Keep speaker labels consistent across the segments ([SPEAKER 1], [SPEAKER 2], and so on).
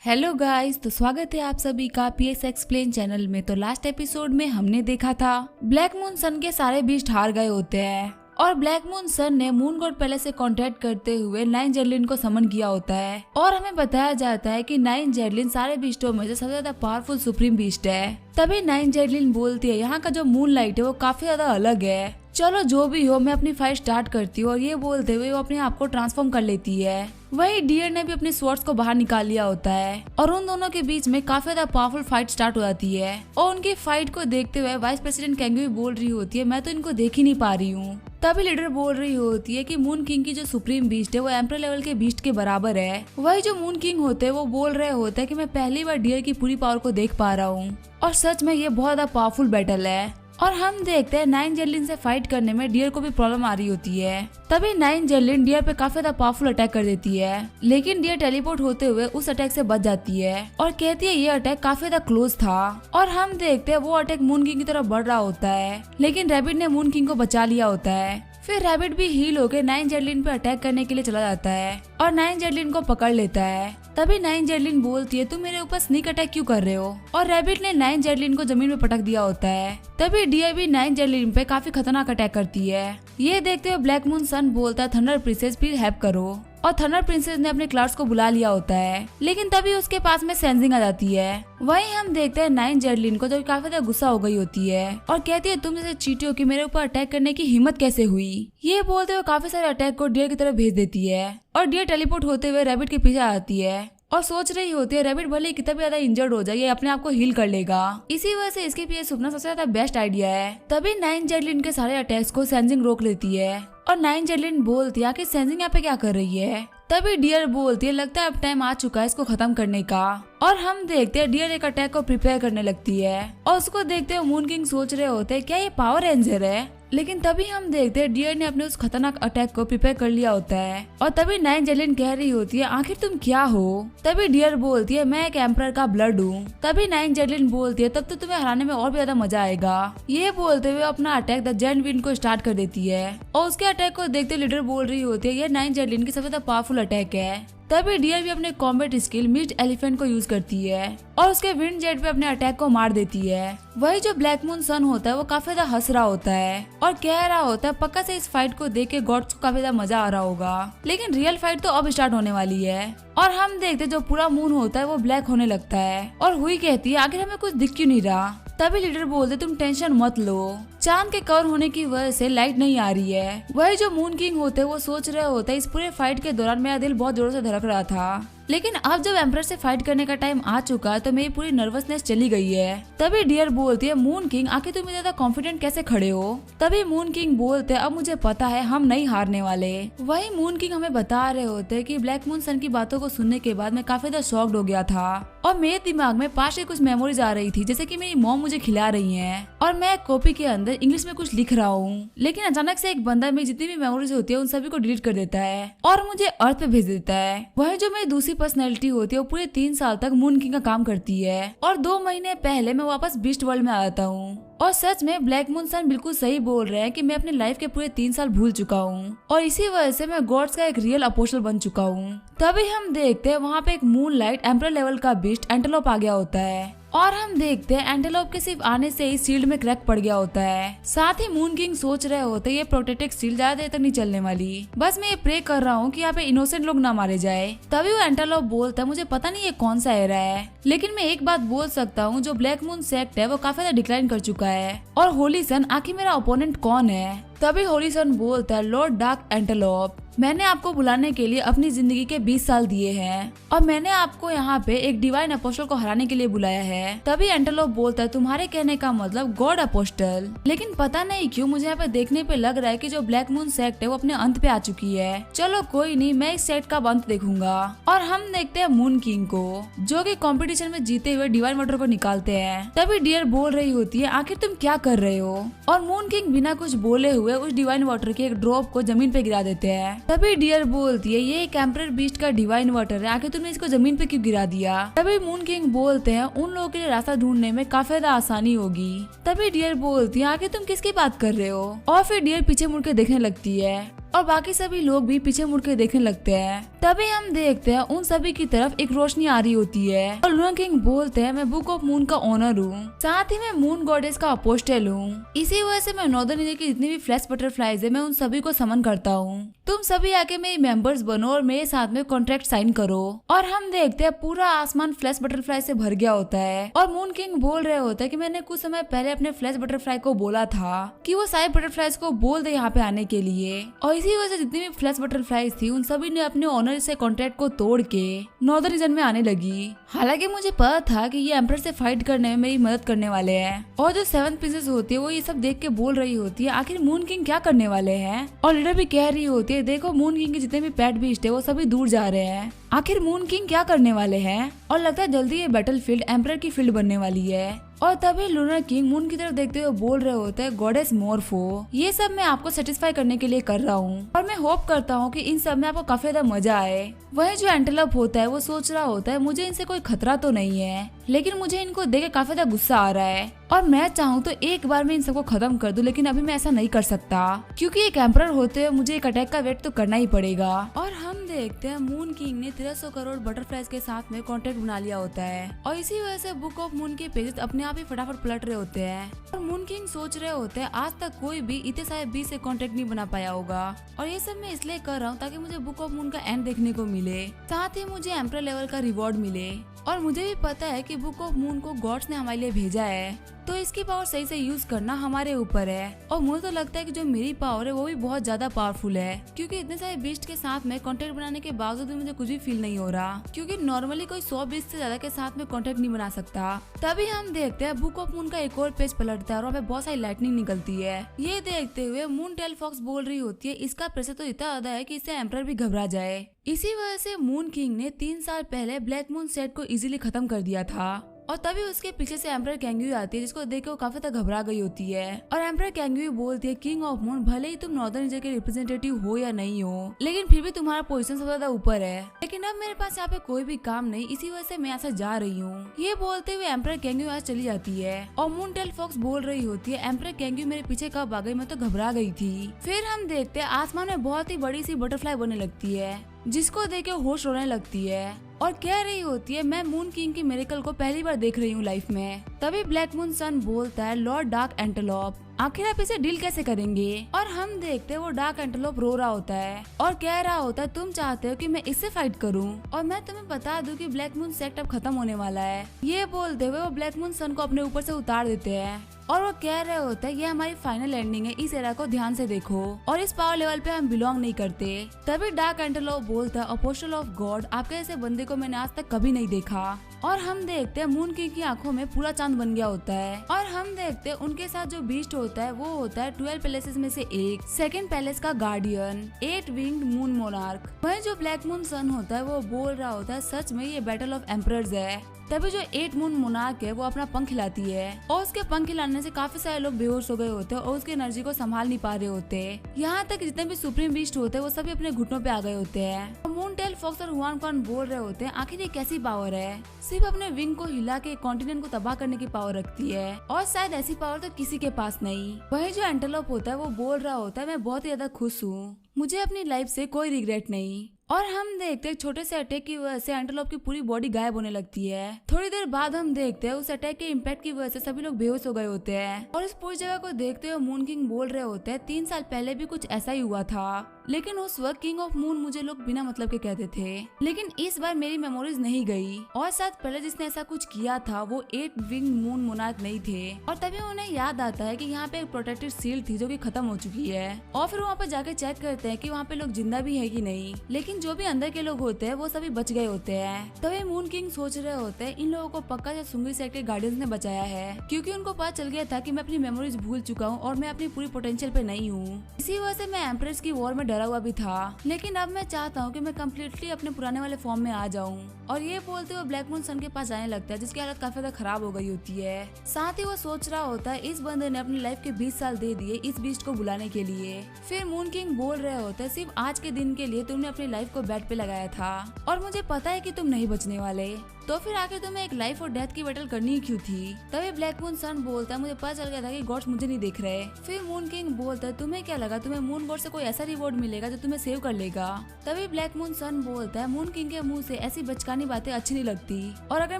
[SPEAKER 1] Hello guys, तो स्वागत है आप सभी का पीएस एक्सप्लेन चैनल में। तो लास्ट एपिसोड में हमने देखा था ब्लैक मून सन के सारे बीस्ट हार गए होते हैं और ब्लैक मून सन ने मून गॉड पैलेस से कांटेक्ट करते हुए नाइन जेडलिन को समन किया होता है और हमें बताया जाता है कि नाइन जेडलिन सारे बीस्टों में से सबसे ज्यादा पावरफुल सुप्रीम बीस्ट है। तभी नाइन जेडलिन बोलती है यहाँ का जो मून लाइट है वो काफी ज्यादा अलग है, चलो जो भी हो मैं अपनी फाइट स्टार्ट करती हूँ। और ये बोलते हुए वो अपने आप को ट्रांसफॉर्म कर लेती है। वही डियर ने भी अपने स्वॉर्ड्स को बाहर निकाल लिया होता है और उन दोनों के बीच में काफी ज्यादा पावरफुल फाइट स्टार्ट हो जाती है। और उनकी फाइट को देखते हुए वाइस प्रेसिडेंट कैंगी बोल रही होती है, मैं तो इनको देख ही नहीं पा रही हूँ। तभी लीडर बोल रही होती है कि मून किंग की जो सुप्रीम बीस्ट है वो एम्पर लेवल के बीस्ट के बराबर है। वही जो मून किंग होते हैं वो बोल रहे होते हैं कि मैं पहली बार डियर की पूरी पावर को देख पा रहा हूँ और सच में ये बहुत ज्यादा पावरफुल बैटल है। और हम देखते हैं नाइन जेडलिन से फाइट करने में डियर को भी प्रॉब्लम आ रही होती है। तभी नाइन जेडलिन डियर पे काफी ज्यादा पावरफुल अटैक कर देती है, लेकिन डियर टेलीपोर्ट होते हुए उस अटैक से बच जाती है और कहती है ये अटैक काफी ज्यादा क्लोज था। और हम देखते हैं वो अटैक मून किंग की तरफ बढ़ रहा होता है, लेकिन रैबिट ने मून किंग को बचा लिया होता है। फिर रैबिट भी हील होकर नाइन जेडलिन पे अटैक करने के लिए चला जाता है और नाइन जेडलिन को पकड़ लेता है। तभी नाइन जेडलिन बोलती है तुम मेरे ऊपर स्नीक अटैक क्यों कर रहे हो, और रैबिट ने नाइन जेडलिन को जमीन पे पटक दिया होता है। तभी डियर भी नाइन जेडलिन पे काफी खतरनाक अटैक करती है। ये देखते हुए ब्लैक मून सन बोलता है थंडर प्रिंसेस प्लीज हेल्प करो, और थंडर प्रिंसेस ने अपने क्लाउड्स को बुला लिया होता है, लेकिन तभी उसके पास में सेंसिंग आ जाती है। वहीं हम देखते हैं नाइन जेडलिन को जो काफी ज्यादा गुस्सा हो गई होती है और कहती है तुम जैसे चींटियों की मेरे ऊपर अटैक करने की हिम्मत कैसे हुई। ये बोलते हुए काफी सारे अटैक को डियर की तरफ भेज देती है और डियर टेलीपोर्ट होते हुए रैबिट के पीछे आती है और सोच रही होती है रैबिट भले कितना भी ज्यादा इंजर्ड हो जाए ये अपने आप को हील कर लेगा। इसी वजह से इसके पीछे सुपना सबसे ज्यादा बेस्ट आइडिया है। तभी नाइन जेडलिन के सारे अटैक्स को सेंसिंग रोक लेती है और नाइन जेडलिन बोलती है कि सेंसिंग यहाँ पे क्या कर रही है। तभी डियर बोलती है लगता है अब टाइम आ चुका है इसको खत्म करने का। और हम देखते हैं डियर एक अटैक को प्रिपेयर करने लगती है और उसको देखते हुए मून किंग सोच रहे होते हैं क्या ये पावर रेंजर है, लेकिन तभी हम देखते हैं डियर ने अपने उस खतरनाक अटैक को प्रिपेयर कर लिया होता है। और तभी नाइन जेडलिन कह रही होती है आखिर तुम क्या हो। तभी डियर बोलती है मैं एक एम्परर का ब्लड हूँ। तभी नाइन जेडलिन बोलती है तब तो तुम्हें हराने में और भी ज्यादा मजा आएगा। ये बोलते हुए अपना अटैक द जेंट विंड को स्टार्ट कर देती है और उसके अटैक को देखते लीडर बोल रही होती है ये नाइन जेडलिन की सबसे ज्यादा पावरफुल अटैक है। तभी डियर भी अपने कॉम्बैट स्किल मिस्ट एलिफेंट को यूज करती है और उसके विंड जेट पे अपने अटैक को मार देती है। वही जो ब्लैक मून सन होता है वो काफी ज्यादा हंस रहा होता है और कह रहा होता है पक्का से इस फाइट को देख के गॉड्स को काफी ज्यादा मजा आ रहा होगा, लेकिन रियल फाइट तो अब स्टार्ट होने वाली है। और हम देखते जो पूरा मून होता है वो ब्लैक होने लगता है और हुई कहती है आखिर हमें कुछ दिख क्यों नहीं रहा। तभी लीडर बोलते तुम टेंशन मत लो, चांद के कवर होने की वजह से लाइट नहीं आ रही है। वही जो मून किंग होते हैं वो सोच रहे होते हैं इस पूरे फाइट के दौरान मेरा दिल बहुत जोरों से धड़क रहा था, लेकिन अब जब एम्परर से फाइट करने का टाइम आ चुका है तो मेरी पूरी नर्वसनेस चली गई है। तभी डियर बोलती है मून किंग आखिर तुम ज्यादा कॉन्फिडेंट कैसे खड़े हो। तभी मून किंग बोलते हैं अब मुझे पता है हम नहीं हारने वाले। वही मून किंग हमें बता रहे होते हैं कि ब्लैक मून सन की बातों को सुनने के बाद मैं काफी ज्यादा शॉक्ड हो गया था और मेरे दिमाग में पास से कुछ मेमोरीज आ रही थी, जैसे कि मेरी मॉम मुझे खिला रही है और मैं कॉपी के अंदर इंग्लिश में कुछ लिख रहा हूँ, लेकिन अचानक से एक बंदा मेरी जितनी भी मेमोरीज होती है उन सभी को डिलीट कर देता है और मुझे अर्थ पे भेज देता है। वही जो मेरी दूसरी पर्सनैलिटी होती है वो पूरे 3 साल तक मून किंग का काम करती है और 2 महीने पहले मैं वापस बीस्ट वर्ल्ड में आ जाता हूँ। और सच में ब्लैक मून सन बिल्कुल सही बोल रहे हैं कि मैं अपने लाइफ के पूरे 3 साल भूल चुका हूँ और इसी वजह से मैं गॉड्स का एक रियल अपोस्टल बन चुका हूँ। तभी हम देखते हैं वहाँ पे एक मून लाइट एम्परर लेवल का बीस्ट एंटेलोप आ गया होता है और हम देखते हैं एंटेलोप के सिर्फ आने से ही शील्ड में क्रैक पड़ गया होता है। साथ ही मून किंग सोच रहे होते हैं ये प्रोटेक्टेड शील्ड ज्यादा देर तक नहीं चलने वाली, बस मैं ये प्रे कर रहा हूँ कि यहाँ पे इनोसेंट लोग ना मारे जाए। तभी वो एंटेलोप बोलता है मुझे पता नहीं ये कौन सा एरा है, लेकिन मैं एक बात बोल सकता हूँ जो ब्लैक मून सेक्ट है वो काफी ज्यादा डिक्लाइन कर चुका है और होली सन आखिर मेरा ओपोनेंट कौन है। तभी होली सन बोलता है लॉर्ड डार्क एंटेलोप मैंने आपको बुलाने के लिए अपनी जिंदगी के 20 साल दिए हैं और मैंने आपको यहाँ पे एक डिवाइन अपोस्टल को हराने के लिए बुलाया है। तभी एंटेलोप बोलता है तुम्हारे कहने का मतलब गॉड अपोस्टल, लेकिन पता नहीं क्यों मुझे यहाँ पे देखने पे लग रहा है कि जो ब्लैक मून सेक्ट है वो अपने अंत पे आ चुकी है। चलो कोई नहीं, मैं इस सेक्ट का अंत देखूंगा। और हम देखते हैं मून किंग को जो कि कंपटीशन में जीते हुए डिवाइन वाटर को निकालते हैं। तभी डियर बोल रही होती है आखिर तुम क्या कर रहे हो, और मून किंग बिना कुछ बोले हुए उस डिवाइन वाटर के एक ड्रॉप को जमीन पे गिरा देते हैं। तभी डियर बोलती है ये एक एम्परर बीस्ट का डिवाइन वाटर है, आखिर तुमने इसको जमीन पे क्यों गिरा दिया। तभी मून किंग बोलते हैं उन लोगों के लिए रास्ता ढूंढने में काफी ज्यादा आसानी होगी। तभी डियर बोलती है आखिर तुम किसकी बात कर रहे हो, और फिर डियर पीछे मुड़ के देखने लगती है और बाकी सभी लोग भी पीछे मुड़ के देखने लगते हैं। तभी हम देखते हैं उन सभी की तरफ एक रोशनी आ रही होती है और लूना किंग बोलते हैं मैं बुक ऑफ मून का ओनर हूँ, साथ ही मैं मून गॉडेस का अपोस्टल हूँ। इसी वजह से मैं नॉर्दर्न इंडिया की जितनी भी फ्लैश बटरफ्लाईज है मैं उन सभी को समन करता हूँ। तुम सभी आके मेरे मेंबर्स बनो और मेरे साथ में कॉन्ट्रैक्ट साइन करो। और हम देखते हैं पूरा आसमान फ्लैश बटरफ्लाई से भर गया होता है और मून किंग बोल रहे होते हैं कि मैंने कुछ समय पहले अपने फ्लैश बटरफ्लाई को बोला था कि वो सारे बटरफ्लाईज को बोल दे यहाँ पे आने के लिए। और इसी वजह से जितनी भी फ्लैश बटरफ्लाईज थी उन सभी ने अपने ऑनर से कॉन्ट्रैक्ट को तोड़ के नॉर्दर्न रीजन में आने लगी। हालांकि मुझे पता था कि ये एम्परर से फाइट करने में मेरी मदद करने वाले हैं। और जो 7th प्रिंसेस होती है वो ये सब देख के बोल रही होती है आखिर मून किंग क्या करने वाले हैं। और लीडर भी कह रही होती है देखो मून किंग के जितने भी पेट बीस्ट है वो सभी दूर जा रहे हैं, आखिर मून किंग क्या करने वाले हैं। और लगता है जल्दी ये बैटलफील्ड एम्परर की फील्ड बनने वाली है। और तभी लूनर किंग मून की तरफ देखते हुए बोल रहे होते हैं गॉडेस मोर्फो, ये सब मैं आपको सेटिस्फाई करने के लिए कर रहा हूँ और मैं होप करता हूँ कि इन सब में आपको काफी ज्यादा मजा आए। वही जो एंटेलोप होता है वो सोच रहा होता है मुझे इनसे कोई खतरा तो नहीं है, लेकिन मुझे इनको देख के काफी ज्यादा गुस्सा आ रहा है और मैं चाहूँ तो एक बार में इन सबको खत्म कर दूं, लेकिन अभी मैं ऐसा नहीं कर सकता क्योंकि एक एम्परर होते हुए मुझे एक अटैक का वेट तो करना ही पड़ेगा। और हम देखते हैं मून किंग ने 1300 करोड़ बटरफ्लाईज के साथ में कॉन्ट्रैक्ट बना लिया होता है और इसी वजह से बुक ऑफ मून के पेजेस अपने आप ही फटाफट पलट रहे होते हैं। और मून किंग सोच रहे होते हैं आज तक कोई भी इतने सारे 20 से कॉन्ट्रैक्ट नहीं बना पाया होगा और ये सब मैं इसलिए कर रहा हूँ ताकि मुझे बुक ऑफ मून का एंड देखने को मिले, साथ ही मुझे एम्परर लेवल का रिवॉर्ड मिले। और मुझे भी पता है कि बुक ऑफ मून को गॉड्स ने हमारे लिए भेजा है तो इसकी पावर सही से यूज करना हमारे ऊपर है। और मुझे तो लगता है कि जो मेरी पावर है वो भी बहुत ज्यादा पावरफुल है क्योंकि इतने सारे बीस्ट के साथ में कॉन्ट्रैक्ट बनाने के बावजूद भी मुझे कुछ भी फील नहीं हो रहा क्योंकि नॉर्मली कोई 100 बीस्ट से ज्यादा के साथ में कॉन्ट्रैक्ट नहीं बना सकता। तभी हम देखते हैं बुक ऑफ मून का एक और पेज पलटता है और वहाँ पे बहुत सारी लाइटनिंग निकलती है। ये देखते हुए मून टेल फॉक्स बोल रही होती है इसका प्रेशर तो इतना ज्यादा है कि इससे एम्परर भी घबरा जाए। इसी वजह से मून किंग ने 3 साल पहले ब्लैक मून सेट को इजीली खत्म कर दिया था। और तभी उसके पीछे से एम्परर कैंग्यू आती है जिसको देख के वो काफी तक घबरा गई होती है। और एम्परर कैंग्यू बोलती है किंग ऑफ मून भले ही तुम नॉर्दर्न रीजन के रिप्रेजेंटेटिव हो या नहीं हो, लेकिन फिर भी तुम्हारा पोजीशन सबसे ज्यादा ऊपर है, लेकिन अब मेरे पास यहाँ पे कोई भी काम नहीं, इसी वजह से मैं यहाँ से जा रही हूँ। ये बोलते हुए एम्परर कैंग्यू यहाँ चली जाती है और मून टेल फॉक्स बोल रही होती है एम्परर कैंग्यू मेरे पीछे कब आ गई, मैं तो घबरा गई थी। फिर हम देखते हैं आसमान में बहुत ही बड़ी सी बटरफ्लाई बनने लगती है जिसको देख के होश रोने लगती है और कह रही होती है मैं मून किंग की मिरेकल को पहली बार देख रही हूँ लाइफ में। तभी ब्लैक मून सन बोलता है लॉर्ड डार्क एंटेलोप आखिर आप इसे डील कैसे करेंगे। और हम देखते हैं वो डार्क एंटेलोप रो रहा होता है और कह रहा होता है तुम चाहते हो कि मैं इससे फाइट करूं और मैं तुम्हें बता दूं कि ब्लैक मून सेक्ट अब खत्म होने वाला है। ये बोलते हुए वो ब्लैक मून सन को अपने ऊपर से उतार देते हैं और वो कह रहे होते हैं ये हमारी फाइनल एंडिंग है, इस एरा को ध्यान से देखो और इस पावर लेवल पे हम बिलोंग नहीं करते। तभी डार्क एंटेलोप बोलता है अपोस्टल ऑफ गॉड आपके ऐसे बंदे को मैंने आज तक कभी नहीं देखा। और हम देखते हैं मून किंग की आंखों में पूरा चांद बन गया होता है और हम देखते हैं उनके साथ जो बीस्ट होता है वो होता है 12 पैलेसेस में से एक, सेकंड पैलेस का गार्डियन, 8 विंग्ड मून मोनार्क। वही जो ब्लैक मून सन होता है वो बोल रहा होता है सच में ये बैटल ऑफ एम्परर्स है। तभी जो 8 मून मोनार्क है वो अपना पंख हिलाती है और उसके पंख हिलाने से काफी सारे लोग बेहोश हो गए होते हैं और उसकी एनर्जी को संभाल नहीं पा रहे होते। यहाँ तक जितने भी सुप्रीम बीस्ट होते हैं वो सभी अपने घुटनों पे आ गए होते हैं। मून टेल फॉक्स और हुआन कॉन बोल रहे होते हैं आखिर ये कैसी पावर है, सिर्फ अपने विंग को हिला के कॉन्टिनेंट को तबाह करने की पावर रखती है और शायद ऐसी पावर तो किसी के पास नहीं। वही जो एंटेलोप होता है वो बोल रहा होता है मैं बहुत ही ज्यादा खुश हूँ, मुझे अपनी लाइफ से कोई रिग्रेट नहीं। और हम देखते हैं छोटे से अटैक की वजह से एंटेलोप की पूरी बॉडी गायब होने लगती है। थोड़ी देर बाद हम देखते हैं उस अटैक के इम्पैक्ट की वजह से सभी लोग बेहोश हो गए होते हैं और इस पूरी जगह को देखते हुए मून किंग बोल रहे होते हैं 3 साल पहले भी कुछ ऐसा ही हुआ था, लेकिन उस वक्त किंग ऑफ मून मुझे लोग बिना मतलब के कहते थे, लेकिन इस बार मेरी मेमोरीज नहीं गई और शायद पहले जिसने ऐसा कुछ किया था वो 8 विंग मून मोनार्क नहीं थे। और तभी उन्हें याद आता है कि यहाँ पे एक प्रोटेक्टेड सील थी जो कि खत्म हो चुकी है और फिर वहाँ पर जाके चेक करते हैं कि वहाँ पे लोग जिंदा भी है कि नहीं, लेकिन जो भी अंदर के लोग होते हैं वो सभी बच गए होते हैं। तभी मून किंग सोच रहे होते हैं इन लोगों को पक्का या सुंगी सेक्ट के गार्डियंस ने बचाया है क्योंकि उनको पता चल गया था कि मैं अपनी मेमोरीज भूल चुका हूँ और मैं अपनी पूरी पोटेंशियल पे नहीं हूँ। इसी वजह से मैं एम्प्रेस की वॉर में डरा हुआ भी था, लेकिन अब मैं चाहता हूँ कि मैं कम्प्लीटली अपने पुराने वाले फॉर्म में आ जाऊँ। और ये बोलते हुए ब्लैक मून सन के पास आने लगता है जिसकी हालत काफी ज्यादा खराब हो गई होती है। साथ ही वो सोच रहा होता है इस बंदे ने अपनी लाइफ के 20 साल दे दिए इस बीस्ट को बुलाने के लिए। फिर मून किंग बोल रहे होते सिर्फ आज के दिन के लिए तुमने अपनी लाइफ को बेट पे लगाया था और मुझे पता है कि तुम नहीं बचने वाले। तो फिर आखिर तुम्हें एक लाइफ और डेथ की बैटल करनी ही क्यों थी? तभी ब्लैक मून सन बोलता है मुझे पता चल गया था कि गॉड्स मुझे नहीं देख रहे। फिर मून किंग बोलता है तुम्हें क्या लगा तुम्हें मून गॉड से कोई ऐसा रिवॉर्ड मिलेगा जो तुम्हें सेव कर लेगा? तभी ब्लैक मून सन बोलता है मून किंग के मुंह से ऐसी बचकानी बातें अच्छी नहीं लगती, और अगर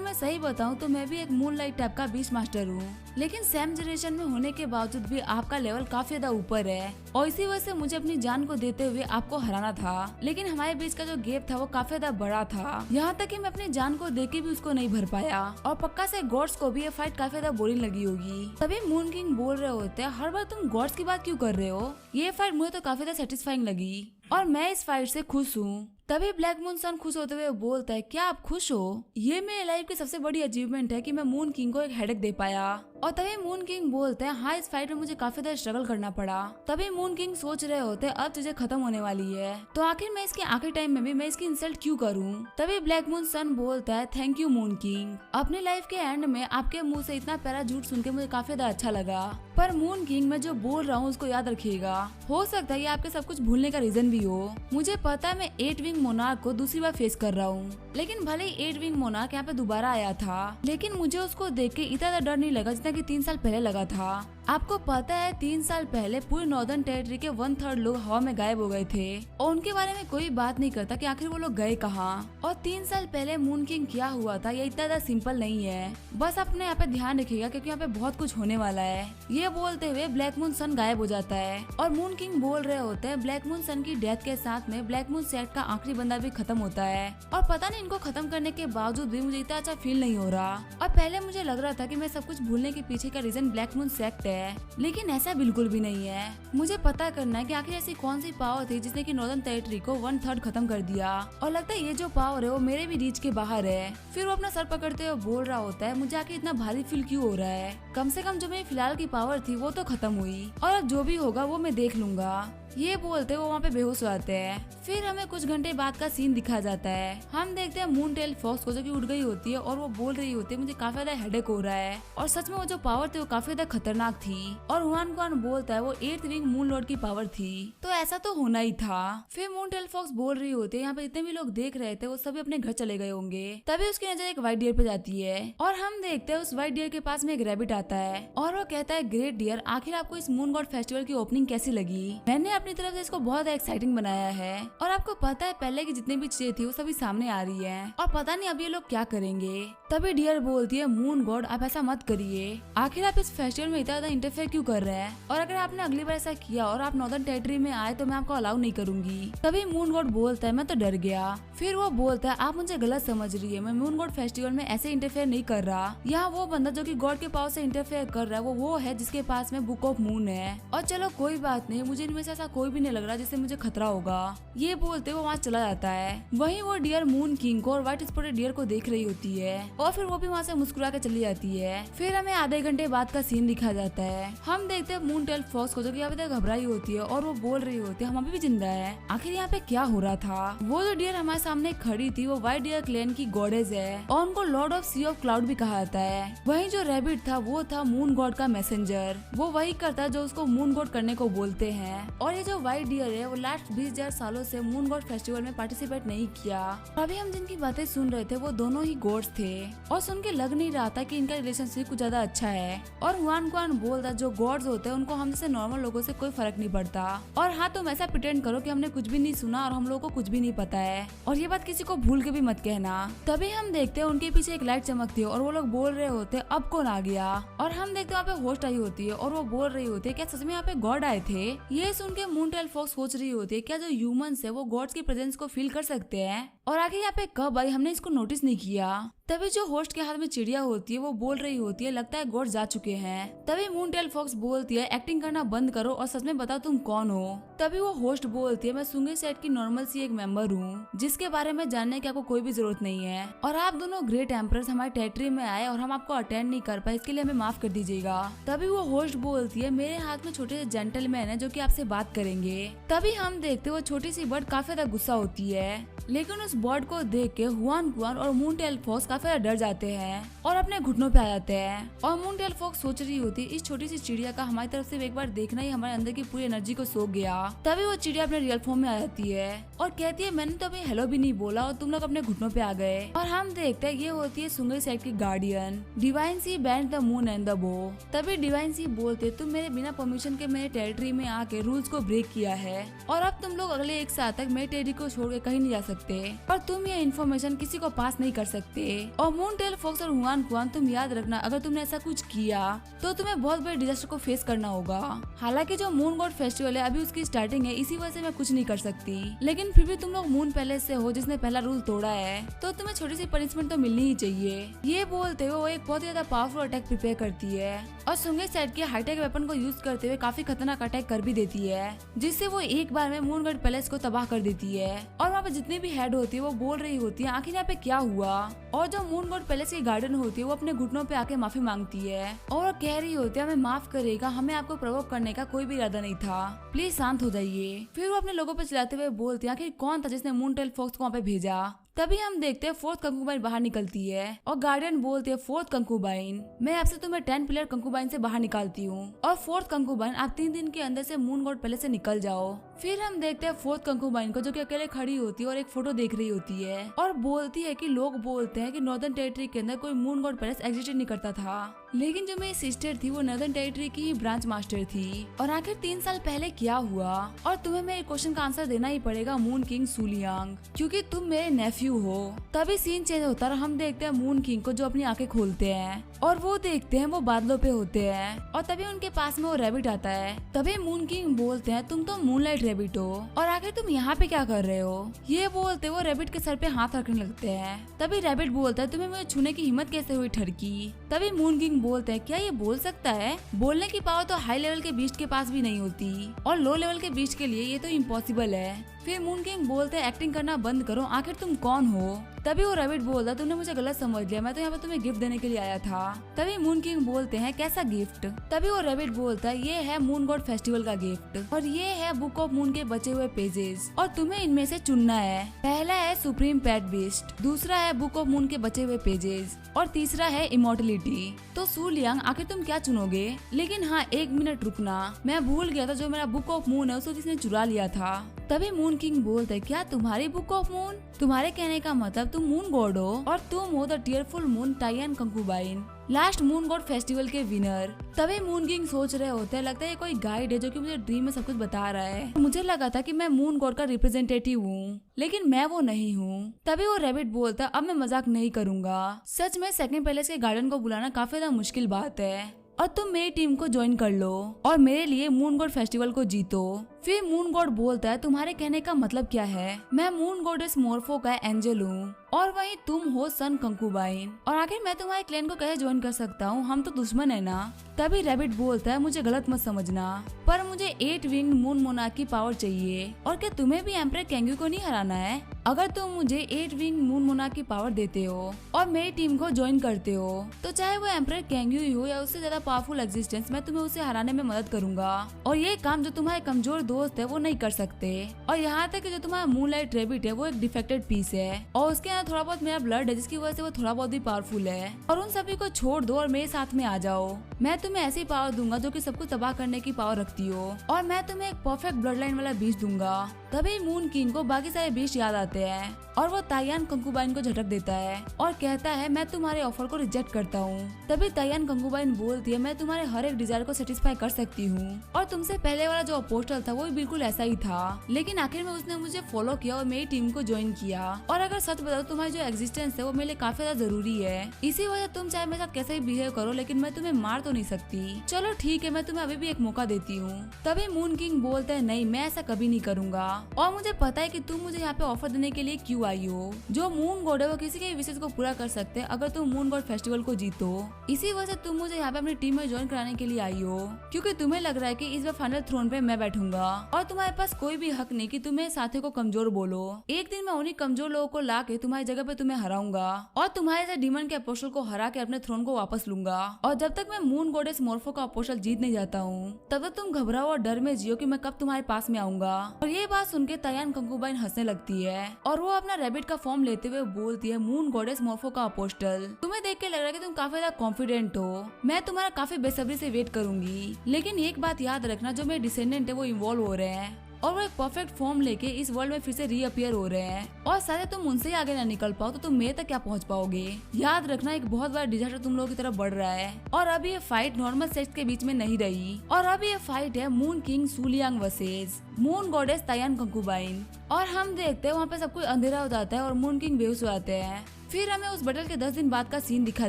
[SPEAKER 1] मैं सही बताऊं तो मैं भी एक मून लाइट टाइप का बीस्ट मास्टर हूँ, लेकिन सेम जनरेशन में होने के बावजूद भी आपका लेवल काफी ज्यादा ऊपर है और इसी वजह से मुझे अपनी जान को देते हुए आपको हराना था। लेकिन हमारे बीच का जो गैप था वो काफी ज्यादा बड़ा था, यहाँ तक कि मैं अपनी जान को देके भी उसको नहीं भर पाया, और पक्का से गॉड्स को भी ये फाइट काफी ज्यादा बोरिंग लगी होगी। तभी मून किंग बोल रहे होते हैं हर बार तुम गॉड्स की बात क्यों कर रहे हो? ये फाइट मुझे तो काफी ज्यादा सेटिस्फाइंग लगी और मैं इस फाइट से खुश हूँ। तभी ब्लैक मून सन खुश होते हुए बोलता है क्या आप खुश हो? ये मेरे लाइफ की सबसे बड़ी अचीवमेंट है कि मैं मून किंग को एक हेडेक दे पाया। और तभी मून किंग बोलते हैं हाँ इस फाइट में मुझे काफी ज्यादा स्ट्रगल करना पड़ा। तभी मून किंग सोच रहे होते हैं अब चीजें खत्म होने वाली है, तो आखिर मैं इसके आखिरी टाइम में भी मैं इसकी इंसल्ट क्यों करूं? तभी ब्लैक मून सन बोलता है थैंक यू मून किंग, अपनी लाइफ के एंड में आपके मुंह से इतना प्यारा झूठ सुन के मुझे काफी ज्यादा अच्छा लगा, पर मून किंग मैं जो बोल रहा हूँ उसको याद रखिएगा। हो सकता है ये आपके सब कुछ भूलने का रीजन भी हो। मुझे पता है मैं 8 विंग मोनार्क को दूसरी बार फेस कर रहा हूँ, लेकिन भले ही 8 विंग मोनार्क यहाँ पे दोबारा आया था, लेकिन मुझे उसको देख के इतना डर नहीं लगा जितना कि 3 साल पहले लगा था। आपको पता है 3 साल पहले पूरे नॉर्दर्न टेरिटरी के 1/3 लोग हवा में गायब हो गए थे और उनके बारे में कोई बात नहीं करता कि आखिर वो लोग गए कहाँ। और 3 साल पहले मून किंग क्या हुआ था ये इतना ज्यादा सिंपल नहीं है, बस अपने यहाँ पे ध्यान रखिएगा क्योंकि यहाँ पे बहुत कुछ होने वाला है। ये बोलते हुए ब्लैक मून सन गायब हो जाता है और मून किंग बोल रहे होते हैं ब्लैक मून सन की डेथ के साथ में ब्लैक मून सेक्ट का आखिरी बंदा भी खत्म होता है, और पता नहीं इनको खत्म करने के बावजूद भी मुझे इतना अच्छा फील नहीं हो रहा। और पहले मुझे लग रहा था कि मैं सब कुछ भूलने के पीछे का रीजन ब्लैक मून सेक्ट है, लेकिन ऐसा बिल्कुल भी नहीं है। मुझे पता करना है कि आखिर ऐसी कौन सी पावर थी जिसने कि नॉर्दर्न टेरिटरी को 1/3 खत्म कर दिया, और लगता है ये जो पावर है वो मेरे भी रीच के बाहर है। फिर वो अपना सर पकड़ते हुए बोल रहा होता है मुझे आखिर इतना भारी फील क्यों हो रहा है? कम से कम जो मेरी फिलहाल की पावर थी वो तो खत्म हुई, और अब जो भी होगा वो मैं देख लूंगा। ये बोलते वो वहाँ पे बेहोश हो जाते हैं। फिर हमें कुछ घंटे बाद का सीन दिखा जाता है। हम देखते हैं मून टेल फॉक्स को जो कि उड़ गई होती है और वो बोल रही होती है मुझे काफी ज्यादा हेडेक हो रहा है, और सच में वो जो पावर थी वो काफी ज्यादा खतरनाक थी। और हुआन कुआन बोलता है वो 8th विंग मून लॉर्ड की पावर थी, तो ऐसा तो होना ही था। फिर मून टेल फॉक्स बोल रही होती है यहाँ पे जितने भी लोग देख रहे थे वो सभी अपने घर चले गए होंगे। तभी उसकी नजर एक व्हाइट डियर पे जाती है और हम देखते हैं उस व्हाइट डियर के पास में एक रैबिट आता है और वो कहता है ग्रेट डियर आखिर आपको इस मून गॉड फेस्टिवल की ओपनिंग कैसी लगी? मैंने अपनी तरफ से इसको बहुत एक्साइटिंग बनाया है, और आपको पता है पहले की जितनी भी चीजें थी वो सभी सामने आ रही है, और पता नहीं अब ये लोग क्या करेंगे। तभी डियर बोलती है मून गॉड आप ऐसा मत करिए, आखिर आप इस फेस्टिवल में इतना ज्यादा इंटरफेयर क्यों कर रहे हैं, और अगर आपने अगली बार ऐसा किया और आप नॉर्दर्न टेरिटरी में आए तो मैं आपको अलाउ नहीं करूंगी। तभी मून गॉड बोलता है मैं तो डर गया। फिर वो बोलता है आप मुझे गलत समझ रही है, मैं मून गॉड फेस्टिवल में ऐसे इंटरफेयर नहीं कर रहा। यहाँ वो बंदा जो कि गॉड के पावर से इंटरफेयर कर रहा है वो है जिसके पास में बुक ऑफ मून है, और चलो कोई बात नहीं मुझे इनमें से ऐसा कोई भी नहीं लग रहा जिससे मुझे खतरा होगा। ये बोलते वो वहाँ चला जाता है। वहीं वो डियर मून किंग को और व्हाइट स्पॉटेड डियर को देख रही होती है और फिर वो भी वहाँ से मुस्कुरा के चली जाती है। फिर हमें आधे घंटे बाद का सीन दिखा जाता है। हम देखते हैं मून टेल फॉक्स को जो कि यहाँ पे घबराई होती है और वो बोल रही होती है हम अभी भी जिंदा है, आखिर यहाँ पे क्या हो रहा था। वो जो डियर हमारे सामने खड़ी थी वो व्हाइट डियर क्लैन की गॉडेस है और उनको lord of sea of cloud भी कहा जाता है। वहीं जो रैबिट था वो था मून गॉड का मैसेंजर, वो वही करता है जो उसको मून गॉड करने को बोलते हैं। और ये जो व्हाइट डियर है वो लास्ट 20,000 सालों से मून गॉड फेस्टिवल में पार्टिसिपेट नहीं किया। अभी हम जिनकी बातें सुन रहे थे वो दोनों ही गॉड्स थे और सुन के लग नहीं रहा था कि इनका रिलेशनशिप कुछ ज्यादा अच्छा है। और हुआन कुआन बोलता जो गॉड्स होते हैं उनको हम जैसे नॉर्मल लोगों से कोई फर्क नहीं पड़ता, और हाँ तुम ऐसा प्रिटेंड करो कि हमने कुछ भी नहीं सुना और हम लोगों को कुछ भी नहीं पता है, और ये बात किसी को भूल के भी मत कहना। तभी हम देखते हैं उनके पीछे एक लाइट चमकती है और वो लोग बोल रहे होते अब कौन आ गया, और हम देखते हैं वहाँ पे होस्ट आई होती है और वो बोल रही होती है क्या सच में यहाँ पे गॉड आए थे। ये सुन के मून टेल फॉक्स सोच रही होती है क्या जो ह्यूमंस है वो गॉड्स की प्रेजेंस को फील कर सकते हैं, और आखिर यहाँ पे कब आई हमने इसको नोटिस नहीं किया। तभी जो होस्ट के हाथ में चिड़िया होती है वो बोल रही होती है लगता है गॉड जा चुके हैं। तभी मून टेल फॉक्स बोलती है एक्टिंग करना बंद करो और सच में बताओ तुम कौन हो। तभी वो होस्ट बोलती है मैं सुंगे सेट की नॉर्मल सी एक मेंबर हूँ जिसके बारे में जानने की आपको कोई भी जरूरत नहीं है, और आप दोनों ग्रेट एम्परर्स हमारे टेरिटरी में आए और हम आपको अटेंड नहीं कर पाए, इसके लिए हमें माफ कर दीजिएगा। तभी वो होस्ट बोलती है मेरे हाथ में छोटे से जेंटलमैन है जो कि आपसे बात करेंगे। तभी हम देखते वो छोटी सी बर्ड काफी ज्यादा गुस्सा होती है, लेकिन उस उस बर्ड को देख के हुआन कुआन और मूनटेल फॉक्स काफी ज्यादा डर जाते हैं और अपने घुटनों पे आ जाते हैं। और मूनटेल फॉक्स सोच रही होती इस छोटी सी चिड़िया का हमारी तरफ से एक बार देखना ही हमारे अंदर की पूरी एनर्जी को सोख गया। तभी वो चिड़िया अपने रियल फॉर्म में आ जाती है और कहती है मैंने तो अभी हेलो भी नहीं बोला और तुम लोग अपने घुटनों पे आ गए। और हम देखते हैं ये होती है सुंगई साइड की guardian divine sea band the moon and the bow. तभी डिवाइन सी बोलते तुम मेरे बिना परमिशन के मेरे टेरिटरी में आके रूल्स को ब्रेक किया है और अब तुम लोग अगले एक साल तक मेरे टेरिटरी को छोड़ के कहीं नहीं जा सकते और तुम ये इन्फॉर्मेशन किसी को पास नहीं कर सकते। और मूनटेल फॉक्स और हुआन कुआन तुम याद रखना अगर तुमने ऐसा कुछ किया तो तुम्हें बहुत बड़े डिजास्टर को फेस करना होगा। हालांकि जो मून गॉड फेस्टिवल है अभी उसकी स्टार्टिंग है, इसी वजह से मैं कुछ नहीं कर सकती, लेकिन फिर भी तुम लोग मून पैलेस से हो जिसने पहला रूल तोड़ा है तो तुम्हें छोटी सी पनिशमेंट तो मिलनी ही चाहिए। ये बोलते हुए वो एक बहुत ज्यादा पावरफुल अटैक प्रिपेयर करती है और सुंगई साइड के हाईटेक वेपन को यूज करते हुए काफी खतरनाक अटैक कर भी देती है जिससे वो एक बार में मून गॉड पैलेस को तबाह कर देती है। और वहाँ पे जितनी भी हेड होती है वो बोल रही होती है आखिर यहाँ पे क्या हुआ। और जो मून गॉड पैलेस की गार्डन होती है वो अपने घुटनों पे आके माफी मांगती है और वो कह रही होती है हमें माफ करेगा, हमें आपको प्रोवोक करने का कोई भी इरादा नहीं था, प्लीज शांत हो जाइए। फिर वो अपने लोगों पे चिल्लाते हुए बोलती है आखिर कौन था जिसने मूनटेल फॉक्स को वहाँ पे भेजा। तभी हम देखते हैं फोर्थ कंकूबाइन बाहर निकलती है और गार्डियन बोलते हैं फोर्थ कंकूबाइन मैं आपसे तुम्हें 10 प्लेयर कंकूबाइन से बाहर निकालती हूँ और फोर्थ कंकूबाइन आप 3 दिन के अंदर से मून गॉड पैलेस से निकल जाओ। फिर हम देखते हैं फोर्थ कंकूबाइन को जो कि अकेले खड़ी होती है और एक फोटो देख रही होती है और बोलती है कि लोग बोलते हैं कि नॉर्दर्न टेरिटरी के अंदर कोई मून गॉड पैलेस एग्जिस्ट नहीं करता था, लेकिन जो मेरी सिस्टर थी वो नॉर्दर्न टेरिटरी की ही ब्रांच मास्टर थी। और आखिर 3 साल पहले क्या हुआ और तुम्हें मेरे क्वेश्चन का आंसर देना ही पड़ेगा मून किंग सूलियांग, क्योंकि तुम मेरे नेफ्यू हो। तभी सीन चेंज होता है, हम देखते हैं मून किंग को जो अपनी आंखें खोलते हैं और वो देखते हैं वो बादलों पे होते हैं और तभी उनके पास में वो रैबिट आता है। तभी मून किंग बोलते हैं तुम तो मूनलाइट रैबिट हो और आखिर तुम यहाँ पे क्या कर रहे हो। ये बोलते वो रैबिट के सर पे हाथ रखने लगते हैं। तभी रैबिट बोलता है तुम्हें मुझे छूने की हिम्मत कैसे हुई ठरकी। तभी मून किंग बोलते हैं क्या ये बोल सकता है, बोलने की पावर तो हाई लेवल के बीस्ट के पास भी नहीं होती और लो लेवल के बीस्ट के लिए ये तो इम्पॉसिबल है। फिर मून किंग बोलते हैं एक्टिंग करना बंद करो, आखिर तुम कौन हो। तभी वो रैबिट बोलता तुमने मुझे गलत समझ लिया, मैं तो यहाँ पे तुम्हें गिफ्ट देने के लिए आया था। तभी मून किंग बोलते हैं कैसा गिफ्ट। तभी वो रैबिट बोलता है ये है मून गॉड फेस्टिवल का गिफ्ट और ये है बुक ऑफ मून के बचे हुए पेजेस और तुम्हें इनमें से चुनना है। पहला है सुप्रीम पेट बीस्ट, दूसरा है बुक ऑफ मून के बचे हुए पेजेस और तीसरा है इमोर्टलिटी। तो सूलियांग आखिर तुम क्या चुनोगे। लेकिन हाँ 1 मिनट रुकना, मैं भूल गया था जो मेरा बुक ऑफ मून है उसको किसने चुरा लिया था। तभी मून किंग बोलते क्या तुम्हारी बुक ऑफ मून, तुम्हारे कहने का मतलब तुम मून गॉड हो और तुम हो the tearful moon Taiyin concubine last moon god festival के विनर। तभी मून किंग सोच रहे होते हैं लगता है ये कोई गाइड है जो कि मुझे ड्रीम में सब कुछ बता रहा है। मुझे लगा था कि मैं मून गॉड का रिप्रेजेंटेटिव हूँ लेकिन मैं वो नहीं हूँ। तभी वो रैबिट बोलता अब मैं मजाक नहीं करूंगा, सच में सेकंड पैलेस के गार्डन को बुलाना काफी ज्यादा मुश्किल बात है और तुम मेरी टीम को ज्वाइन कर लो और मेरे लिए मून गॉड फेस्टिवल को जीतो। फिर मून गॉड बोलता है तुम्हारे कहने का मतलब क्या है, मैं मून गॉडेस मोर्फो का एंजल हूँ और वहीं तुम हो सन कंकूबाइन और आखिर मैं तुम्हारे क्लैन को कैसे ज्वाइन कर सकता हूँ, हम तो दुश्मन है ना। तभी रैबिट बोलता है मुझे गलत मत समझना पर मुझे 8 विंग मून मोनार्क की पावर चाहिए और क्या तुम्हें भी एम्परर कैंग्यू को नहीं हराना है। अगर तुम मुझे 8 विंग मून मोनार्क की पावर देते हो और मेरी टीम को ज्वाइन करते हो तो चाहे वो एम्परर कैंग्यू ही हो या उससे ज्यादा पावरफुल एग्जिस्टेंस, मैं तुम्हें उसे हराने में मदद करूंगा और ये काम जो तुम्हारे कमजोर दोस्त है वो नहीं कर सकते। और यहाँ तक कि जो तुम्हारा मूनलाइट रैबिट है वो एक डिफेक्टेड पीस है और उसके अंदर थोड़ा बहुत मेरा ब्लड है जिसकी वजह से वो थोड़ा बहुत भी पावरफुल है और उन सभी को छोड़ दो और मेरे साथ में आ जाओ। मैं तुम्हें ऐसी पावर दूंगा जो कि सबको तबाह करने की पावर रखती हो और मैं तुम्हें एक परफेक्ट ब्लड लाइन वाला बीस्ट दूंगा। तभी मून किंग को बाकी सारे बीस्ट याद आते हैं और वो तायान कंकूबाइन को झटक देता है और कहता है मैं तुम्हारे ऑफर को रिजेक्ट करता हूँ। तभी तायान कंकूबाइन बोलती है मैं तुम्हारे हर एक डिजायर को सेटिस्फाई कर सकती हूँ और तुमसे पहले वाला जो अपोस्टल था वो भी बिल्कुल ऐसा ही था, लेकिन आखिर में उसने मुझे फॉलो किया और मेरी टीम को ज्वाइन किया और अगर सच बताओ तुम्हारी जो एग्जिस्टेंस है वो मेरे लिए काफी ज्यादा जरूरी है। इसी वजह तुम चाहे मेरे साथ कैसे भी बिहेव करो लेकिन मैं तुम्हें मार तो नहीं सकती। चलो ठीक है मैं तुम्हें अभी भी एक मौका देती हूँ। तभी मून किंग बोलता है नहीं मैं ऐसा कभी नहीं करूंगा और मुझे पता है कि तुम मुझे यहाँ पे ऑफर देने के लिए क्यों आई हो। जो मून गॉड है वो किसी के विशेष को पूरा कर सकते हैं अगर तुम मून गॉड फेस्टिवल को जीतो। इसी वजह से तुम मुझे यहाँ पे अपनी टीम में ज्वाइन कराने के लिए आई हो क्योंकि तुम्हें लग रहा है कि इस बार फाइनल थ्रोन पे मैं बैठूंगा और तुम्हारे पास कोई भी हक नहीं कि तुम्हें साथी को कमजोर बोलो। एक दिन मैं उन्हीं कमजोर लोगों को ला के तुम्हारी जगह पे तुम्हें हराऊंगा और तुम्हारे से डीमन के अपोस्टल को हरा के अपने थ्रोन को वापस लूंगा और जब तक मैं मून गॉडेस मोर्फो का अपोस्टल जीत नहीं जाता हूँ तब तक तुम घबराओ और डर में जियो कि मैं कब तुम्हारे पास में आऊंगा। और ये बात सुन के तायान कंकुबाइन हंसने लगती है और वो अपना रैबिट का फॉर्म लेते हुए बोलती है, मून गॉडेस मॉर्फो का अपोस्टल, तुम्हें देख के लग रहा है कि तुम काफी ज्यादा कॉन्फिडेंट हो। मैं तुम्हारा काफी बेसब्री से वेट करूंगी, लेकिन एक बात याद रखना, जो मेरे डिसेंडेंट है वो इन्वॉल्व हो रहे हैं और वो एक परफेक्ट फॉर्म लेके इस वर्ल्ड में फिर से रीअपियर हो रहे हैं और शायद तुम उनसे आगे ना निकल पाओ तो तुम मेरे तक क्या पहुंच पाओगे। याद रखना, एक बहुत बड़ा डिजास्टर तुम लोगों की तरफ बढ़ रहा है। और अभी ये फाइट नॉर्मल सेक्स के बीच में नहीं रही, और अभी ये फाइट है moon king Suliang versus moon goddess Taiyin concubine. और हम देखते हैं वहाँ पे सब कुछ अंधेरा हो जाता है और मून किंग बेहोश हो जाते हैं। फिर हमें उस बैटल के 10 दिन बाद का सीन दिखा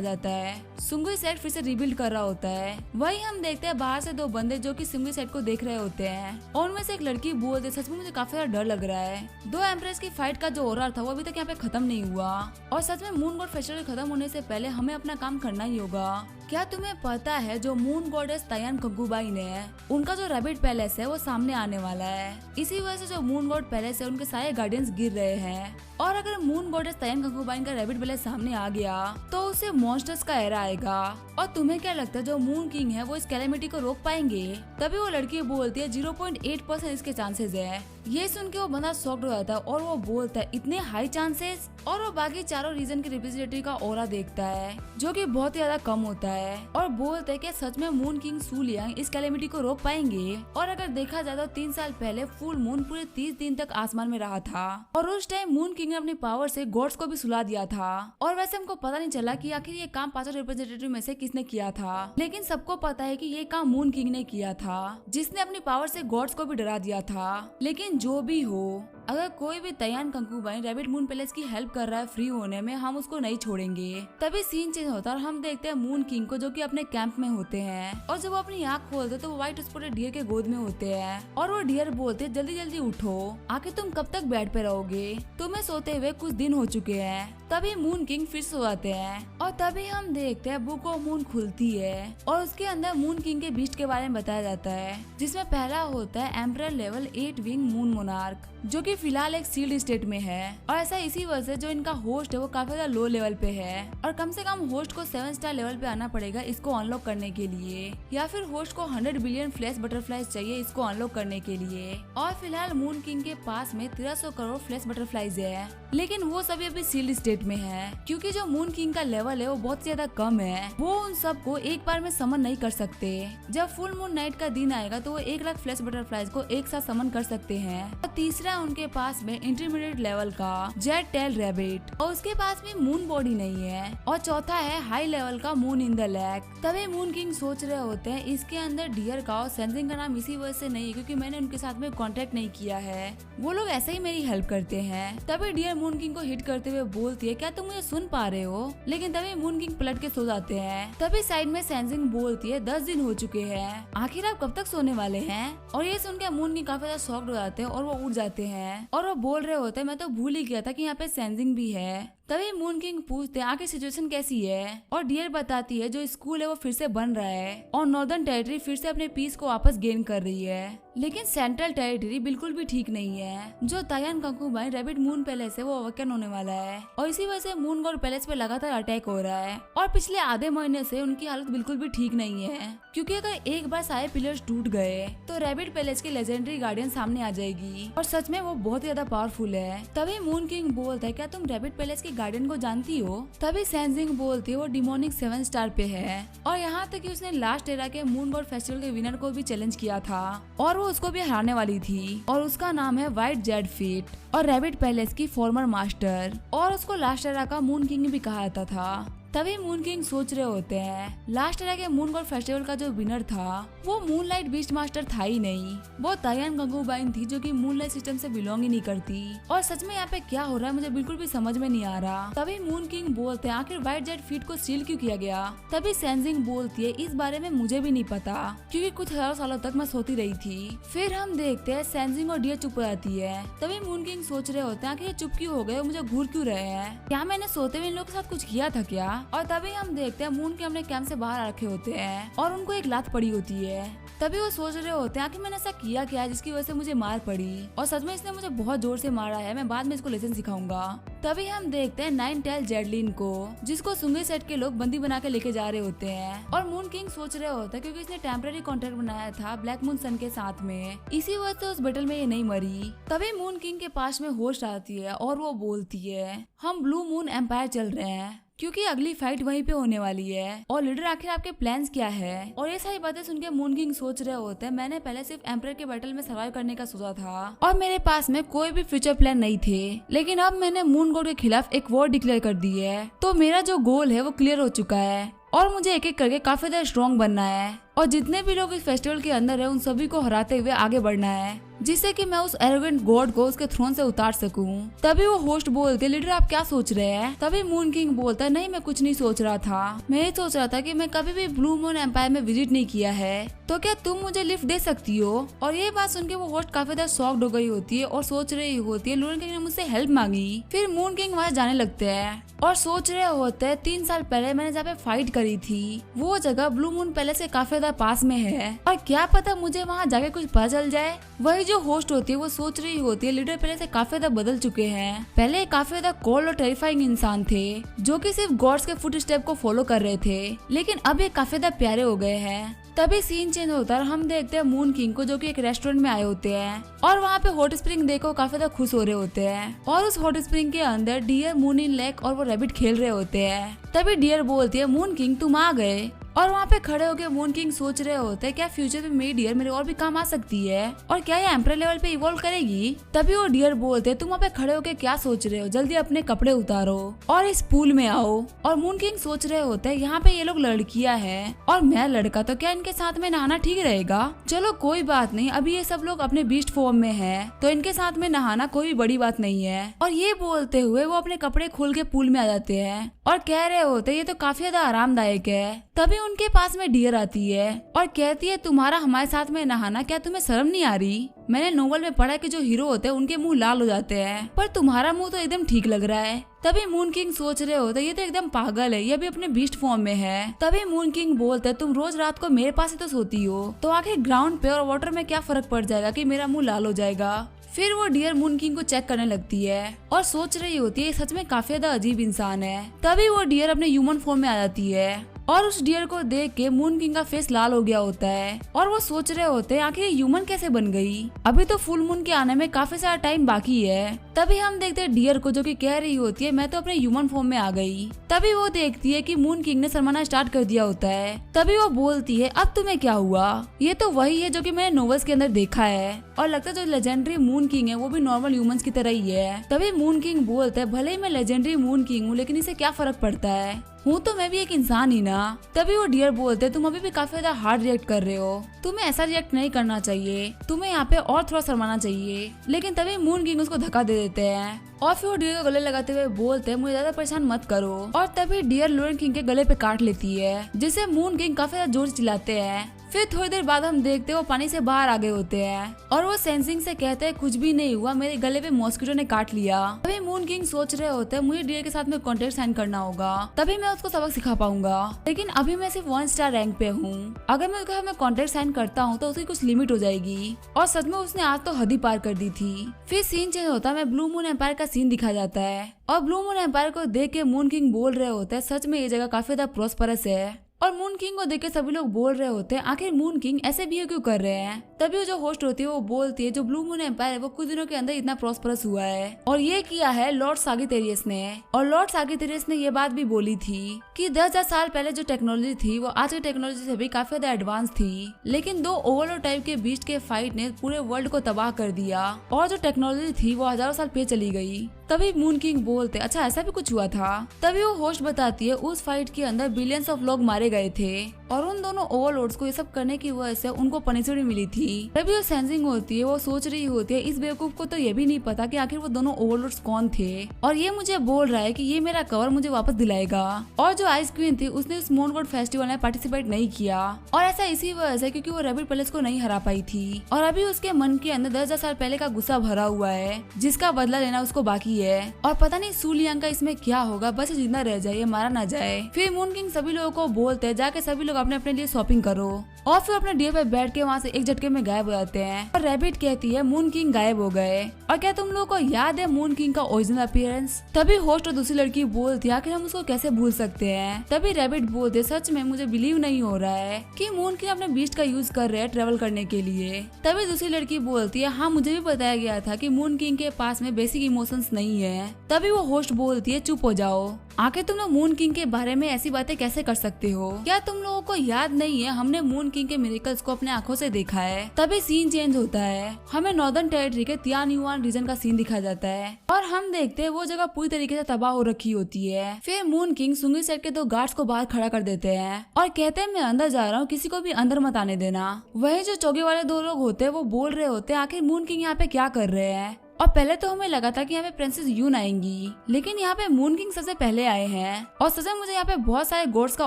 [SPEAKER 1] जाता है। सुंगुई सेट फिर से रिबिल्ड कर रहा होता है। वही हम देखते हैं बाहर से दो बंदे जो कि सुंगुई सेट को देख रहे होते हैं और उनमें से एक लड़की बोलते, सच में मुझे काफी ज्यादा डर लग रहा है। दो एम्प्रेस की फाइट का जो ऑर्डर था वो अभी तक यहाँ पे खत्म नहीं हुआ और सच में मून गॉड फेस्टिवल खत्म होने से पहले हमें अपना काम करना ही होगा। क्या तुम्हें पता है जो मून गॉडेस तायान कंकुबाइन है, उनका जो रैबिट पैलेस है वो सामने आने वाला है। इसी वजह से जो मून गॉड पैलेस है उनके सारे गार्डियंस गिर रहे हैं और अगर मून गॉडेस तायान कंकुबाइन का रैबिट पैलेस सामने आ गया तो उससे मॉन्स्टर्स का एरा आएगा। और तुम्हें क्या लगता है जो मून किंग है वो इस कैलेमिटी को रोक पाएंगे? तभी वो लड़की बोलती है 0.8% इसके चांसेस है। ये सुन के वो बंदा शॉक्ड हो जाता है और वो बोलता है इतने हाई चांसेस, और वो बाकी चारों रीजन के रिप्रेजेंटेटिव का ऑरा देखता है जो कि बहुत ही ज्यादा कम होता है और बोलता है कि सच में मून किंग सुलियांग इस कैलेमिटी को रोक पाएंगे। और अगर देखा जाए तो 3 साल पहले फुल मून पूरे 30 दिन तक आसमान में रहा था और उस टाइम मून किंग ने अपनी पावर से गॉड्स को भी सुला दिया था। और वैसे हमको पता नहीं चला कि आखिर ये काम 5 रिप्रेजेंटेटिव में से किसने किया था, लेकिन सबको पता है कि ये काम मून किंग ने किया था जिसने अपनी पावर से गॉड्स को भी डरा दिया था। लेकिन जो भी हो, अगर कोई भी तायान कंकुबाइन रैबिट मून पैलेस की हेल्प कर रहा है फ्री होने में, हम उसको नहीं छोड़ेंगे। तभी सीन चेंज होता है और हम देखते हैं मून किंग को जो कि अपने कैंप में होते हैं और जब वो अपनी आँख खोलते तो वो व्हाइट स्पॉटेड डियर के गोद में होते हैं और वो डियर बोलते जल्दी जल्दी उठो, आखिर तुम कब तक बेड पे रहोगे, तुम्हें सोते हुए कुछ दिन हो चुके हैं। तभी मून किंग फिर सो जाते हैं और तभी हम देखते हैं बुक ऑफ मून खुलती है और उसके अंदर मून किंग के बीस्ट के बारे में बताया जाता है, जिसमें पहला होता है emperor level 8 wing moon monarch, जो कि फिलहाल एक सील्ड स्टेट में है। और ऐसा इसी वजह से जो इनका होस्ट है वो काफी ज्यादा लो लेवल पे है और कम से कम होस्ट को 7 स्टार लेवल पे आना पड़ेगा इसको अनलॉक करने के लिए, या फिर होस्ट को 100 बिलियन फ्लैश बटरफ्लाईज चाहिए इसको अनलॉक करने के लिए। और फिलहाल मून किंग के पास में 1300 करोड़ फ्लैश बटरफ्लाईज है, लेकिन वो सभी अभी सील्ड स्टेट में है क्योंकि जो मून किंग का लेवल है वो बहुत ज्यादा कम है। वो उन सबको एक बार में समन नहीं कर सकते। जब फुल मून नाइट का दिन आएगा तो वो 1 लाख फ्लैश बटरफ्लाईज को एक साथ समन कर सकते हैं। और तीसरा उनके पास में इंटरमीडिएट लेवल का जेट टेल रैबिट और उसके पास में मून बॉडी नहीं है। और चौथा है हाई लेवल का मून इन द लैक। तभी मून किंग सोच रहे होते हैं इसके अंदर डियर का और सेंसिंग का नाम इसी वजह से नहीं है क्योंकि मैंने उनके साथ में कॉन्टेक्ट नहीं किया है, वो लोग ऐसे ही मेरी हेल्प करते हैं। तभी डियर मून किंग को हिट करते हुए बोलती है क्या तुम मुझे सुन पा रहे हो, लेकिन तभी मून किंग पलट के सो जाते हैं। तभी साइड में सेंसिंग बोलती है 10 दिन हो चुके हैं, आखिर आप कब तक सोने वाले हैं। और ये सुन के मून किंग काफी ज्यादा शॉक्ड हो जाते हैं और वो उठ जाते हैं और वो बोल रहे होते हैं मैं तो भूल ही गया था कि यहाँ पे सेंसिंग भी है। तभी मून किंग पूछते हैं आखिर सिचुएशन कैसी है और डियर बताती है जो स्कूल है वो फिर से बन रहा है और नॉर्दर्न टेरिटरी फिर से अपने पीस को वापस गेन कर रही है, लेकिन सेंट्रल टेरिटरी बिल्कुल भी ठीक नहीं है। जो तायान कंकुबाइन रैबिट मून पैलेस है वो अवकन होने वाला है और इसी वजह से मून गॉड पैलेस पे लगातार अटैक हो रहा है और पिछले आधे महीने से उनकी हालत बिल्कुल भी ठीक नहीं है क्योंकि अगर एक बार सारे पिलर्स टूट गए तो रैबिट पैलेस की लेजेंडरी गार्डियन सामने आ जाएगी और सच में वो बहुत ही ज्यादा पावरफुल है। तभी मून किंग बोलता है क्या तुम रैबिट पैलेस की गार्डियन को जानती हो। तभी सेंसिंग बोलती है वो डिमोनिक 7 स्टार पे है और यहाँ तक कि उसने लास्ट एरा के मून गॉड फेस्टिवल के विनर को भी चैलेंज किया था और वो उसको भी हराने वाली थी और उसका नाम है व्हाइट जेड फीट और रैबिट पैलेस की फॉर्मर मास्टर और उसको लास्ट एरा का मून किंग भी कहा जाता था। तभी मून किंग सोच रहे होते हैं लास्ट एरा के मून गॉड फेस्टिवल का जो विनर था वो मूनलाइट बीस्ट मास्टर था ही नहीं, वो तायान कंकुबाइन थी जो कि मूनलाइट सिस्टम से बिलोंग ही नहीं करती। और सच में यहाँ पे क्या हो रहा है मुझे बिल्कुल भी समझ में नहीं आ रहा। तभी मून किंग बोलते हैं आखिर व्हाइट जेड फीट को सील क्यों किया गया। तभी सेंसिंग बोलती है इस बारे में मुझे भी नहीं पता क्योंकि कुछ हजारों सालों तक मैं सोती रही थी। फिर हम देखते हैं सेंसिंग और डियर चुप हो जाती है। तभी मून किंग सोच रहे होते हैं कि ये चुप क्यों हो गए, मुझे घूर क्यों रहे हैं, क्या मैंने सोते हुए इन लोगों के साथ कुछ किया था क्या। और तभी हम देखते हैं मून के अपने कैंप से बाहर आ रखे होते हैं और उनको एक लात पड़ी होती है। तभी वो सोच रहे होते हैं कि मैंने ऐसा किया क्या जिसकी वजह से मुझे मार पड़ी, और सच में इसने मुझे बहुत जोर से मारा है, मैं बाद में इसको लेसन सिखाऊंगा। तभी हम देखते हैं नाइन टेल जेडलिन को, जिसको सुंगे सेट के लोग बंदी बना के लेके जा रहे होते हैं। और मून किंग सोच रहे होते हैं क्योंकि इसने टेम्पररी कॉन्ट्रैक्ट बनाया था ब्लैक मून सन के साथ में, इसी वजह से उस बैटल में ये नहीं मरी। तभी मून किंग के पास में होस्ट आती है और वो बोलती है हम ब्लू मून एम्पायर चल रहे हैं क्योंकि अगली फाइट वहीं पे होने वाली है, और लीडर आखिर आपके प्लान्स क्या है। और ये सारी बातें सुन के मून किंग सोच रहे होते हैं मैंने पहले सिर्फ एम्परर के बैटल में सर्वाइव करने का सोचा था और मेरे पास में कोई भी फ्यूचर प्लान नहीं थे, लेकिन अब मैंने मून गॉड के खिलाफ एक वॉर डिक्लेयर कर दी है, तो मेरा जो गोल है वो क्लियर हो चुका है और मुझे एक एक करके काफी ज्यादा स्ट्रॉन्ग बनना है और जितने भी लोग इस फेस्टिवल के अंदर है उन सभी को हराते हुए आगे बढ़ना है, जिससे कि मैं उस एरोगेंट गॉड को उसके थ्रोन से उतार सकूं। तभी वो होस्ट बोलते लीडर आप क्या सोच रहे हैं। तभी मून किंग बोलता है नहीं मैं कुछ नहीं सोच रहा था, मैं ये सोच रहा था कि मैं कभी भी ब्लू मून एम्पायर में विजिट नहीं किया है, तो क्या तुम मुझे लिफ्ट दे सकती हो। और ये बात सुन के वो होस्ट काफी ज्यादा शॉक्ड हो गई होती है और सोच रही होती है लूरन किंग ने मुझसे हेल्प मांगी। फिर मून किंग वहाँ जाने लगते हैं और सोच रहे होते हैं 3 साल पहले मैंने जहाँ पे फाइट करी थी वो जगह ब्लू मून पैलेस से काफी ज्यादा पास में है और क्या पता मुझे वहाँ जाके कुछ पता चल जाए। वही जो होस्ट होती है वो सोच रही होती है लीडर पहले से काफी ज्यादा बदल चुके हैं, पहले काफी ज्यादा कोल्ड और टेरिफाइंग इंसान थे जो कि सिर्फ गॉड्स के फुट स्टेप को फॉलो कर रहे थे, लेकिन अब ये काफी ज्यादा प्यारे हो गए हैं। तभी सीन चेंज होता है और हम देखते हैं मून किंग को जो कि एक रेस्टोरेंट में आए होते हैं और वहाँ पे हॉट स्प्रिंग देखो काफी ज्यादा खुश हो रहे होते हैं और उस हॉट स्प्रिंग के अंदर डियर, मून इन लेक और वो रैबिट खेल रहे होते हैं। तभी डियर बोलती है मून किंग तुम आ गए, और वहाँ पे खड़े होकर मून किंग सोच रहे होते हैं क्या फ्यूचर में मेरी डियर मेरे और भी काम आ सकती है और क्या ये एम्परर लेवल पे इवॉल्व करेगी। तभी वो डियर बोलते हैं तुम वहाँ पे खड़े होकर क्या सोच रहे हो, जल्दी अपने कपड़े उतारो और इस पूल में आओ। और मून किंग सोच रहे होते हैं यहाँ पे ये लोग लड़कियां हैं और मैं लड़का, तो क्या इनके साथ में नहाना ठीक रहेगा। चलो कोई बात नहीं, अभी ये सब लोग अपने बीस्ट फॉर्म में है तो इनके साथ में नहाना कोई भी बड़ी बात नहीं है। और ये बोलते हुए वो अपने कपड़े खोल के पूल में आ जाते हैं और कह रहे होते ये तो काफी ज्यादा आरामदायक है। तभी उनके पास में डियर आती है और कहती है तुम्हारा हमारे साथ में नहाना, क्या तुम्हें शर्म नहीं आ रही। मैंने नोवेल में पढ़ा कि जो हीरो होते हैं उनके मुंह लाल हो जाते हैं, पर तुम्हारा मुंह तो एकदम ठीक लग रहा है। तभी मून किंग सोच रहे होते ये तो एकदम पागल है, ये भी अपने बीस्ट फॉर्म में है। तभी मून किंग बोलते तुम रोज रात को मेरे पास ही तो सोती हो, तो आखिर ग्राउंड पे और वाटर में क्या फर्क पड़ जाएगा कि मेरा मुंह लाल हो जाएगा। फिर वो डियर मून किंग को चेक करने लगती है और सोच रही होती है सच में काफी ज्यादा अजीब इंसान है। तभी वो डियर अपने ह्यूमन फॉर्म में आ जाती है और उस डियर को देख के मून किंग का फेस लाल हो गया होता है और वो सोच रहे होते हैं आखिर ह्यूमन कैसे बन गई, अभी तो फुल मून के आने में काफी सारा टाइम बाकी है। तभी हम देखते हैं डियर को जो कि कह रही होती है मैं तो अपने ह्यूमन फॉर्म में आ गई। तभी वो देखती है कि मून किंग ने शर्माना स्टार्ट कर दिया होता है। तभी वो बोलती है अब तुम्हें क्या हुआ, ये तो वही है जो कि मैंने नोवेल्स के अंदर देखा है और लगता है जो लेजेंडरी मून किंग है वो भी नॉर्मल ह्यूमंस की तरह ही है। तभी मून किंग बोलता है भले ही मैं लेजेंडरी मून किंग हूँ लेकिन इसे क्या फर्क पड़ता है, हूँ तो मैं भी एक इंसान ही ना। तभी वो डियर बोलते तुम अभी भी काफी ज्यादा हार्ड रिएक्ट कर रहे हो, तुम्हें ऐसा रिएक्ट नहीं करना चाहिए, तुम्हें यहाँ पे और थोड़ा शर्माना चाहिए। लेकिन तभी मून किंग उसको धक्का दे देते हैं और फिर वो डियर को गले लगाते हुए बोलते हैं मुझे ज्यादा परेशान मत करो। और तभी डियर लूरन किंग के गले पे काट लेती है जिससे मून किंग काफी ज्यादा जोर से चिल्लाते हैं। फिर थोड़ी देर बाद हम देखते हैं वो पानी से बाहर आ गए होते हैं और वो सेंसिंग से कहते हैं कुछ भी नहीं हुआ, मेरे गले पे मॉस्किटो ने काट लिया। तभी मून किंग सोच रहे होते हैं मुझे डियर के साथ में कॉन्ट्रैक्ट साइन करना होगा, तभी मैं उसको सबक सिखा पाऊंगा, लेकिन अभी मैं सिर्फ 1 स्टार रैंक पे हूँ, अगर मैं उसके साथ में कॉन्ट्रैक्ट साइन करता हूँ तो उसकी कुछ लिमिट हो जाएगी। और सच में उसने आज तो हद ही पार कर दी थी। फिर सीन चेंज होता है, ब्लू मून एम्पायर का सीन दिखा जाता है और ब्लू मून एम्पायर को देख के मून किंग बोल रहे होते हैं सच में ये जगह काफी ज्यादा प्रॉस्परस है। और मून किंग को देख के सभी लोग बोल रहे होते हैं आखिर मून किंग ऐसे बिहेव क्यों कर रहे हैं। तभी वो जो होस्ट होती है वो बोलती है जो ब्लू मून एम्पायर है वो कुछ दिनों के अंदर इतना प्रॉस्परस हुआ है और ये किया है लॉर्ड सागिटेरियस ने। और लॉर्ड सागिटेरियस ने ये बात भी बोली थी कि 10,000 साल पहले जो टेक्नोलॉजी थी वो आज की टेक्नोलॉजी से भी काफी ज्यादा एडवांस थी, लेकिन 2 ओवरलॉर्ड टाइप के बीस्ट के फाइट ने पूरे वर्ल्ड को तबाह कर दिया और जो टेक्नोलॉजी थी वो हजारों साल पीछे चली गई। तभी मून किंग बोलते अच्छा ऐसा भी कुछ हुआ था। तभी वो होस्ट बताती है उस फाइट के अंदर बिलियंस ऑफ लोग मारे गए थे और उन दोनों ओवरलॉर्ड्स को ये सब करने की वजह से उनको पनिशमेंट मिली थी। तभी वो सेंसिंग होती है, वो सोच रही होती है इस बेवकूफ को तो ये भी नहीं पता कि आखिर वो दोनों ओवरलॉर्ड्स कौन थे और ये मुझे बोल रहा है कि ये मेरा कवर मुझे वापस दिलाएगा। और जो आइस क्वीन थी उसने उस मून गॉड फेस्टिवल में पार्टिसिपेट नहीं किया और ऐसा इसी वजह से क्योंकि वो रैबिट पैलेस को नहीं हरा पाई थी और अभी उसके मन के अंदर 10,000 साल पहले का गुस्सा भरा हुआ है जिसका बदला लेना उसको बाकी है। और पता नहीं सू लियांग का इसमें क्या होगा, बस जिंदा रह जाए, मारा ना जाए। फिर मून किंग सभी लोगों को बोलते हैं जाके सभी लोग बाद में अपने लिए शॉपिंग करो। और फिर अपने डे पे बैठ के वहाँ से एक झटके में गायब हो जाते हैं। और रैबिट कहती है मून किंग गायब हो गए, और क्या तुम लोगों को याद है मून किंग का ओरिजिनल अपीयरेंस? तभी होस्ट और दूसरी लड़की बोलती है आखिर हम उसको कैसे भूल सकते हैं। तभी रैबिट बोलते सच में मुझे बिलीव नहीं हो रहा है कि मून किंग अपने बीस्ट का यूज कर रहे हैं ट्रेवल करने के लिए। तभी दूसरी लड़की बोलती है हाँ मुझे भी बताया गया था कि मून किंग के पास में बेसिक इमोशंस नहीं है। तभी वो होस्ट बोलती है चुप हो जाओ, आखिर तुम लोग मून किंग के बारे में ऐसी बातें कैसे कर सकते हो? क्या तुम लोगों को याद नहीं है हमने मून किंग के मिरेकल्स को अपने आंखों से देखा है। तभी सीन चेंज होता है, हमें नॉर्दर्न टेरिटरी के तियान युआन रीजन का सीन दिखाया जाता है और हम देखते हैं वो जगह पूरी तरीके से तबाह हो रखी होती है। फिर मून किंग सुंगी सेट के 2 गार्ड्स को बाहर खड़ा कर देते हैं और कहते हैं मैं अंदर जा रहा हूँ, किसी को भी अंदर मत आने देना। वही जो चौके वाले 2 लोग होते हैं वो बोल रहे होते हैं आखिर मून किंग यहाँ पे क्या कर रहे हैं। और पहले तो हमें लगा था कि यहाँ पे प्रिंसेस यून आएंगी, लेकिन यहाँ पे मून किंग सबसे पहले आए हैं और सच में मुझे यहाँ पे बहुत सारे गोड्स का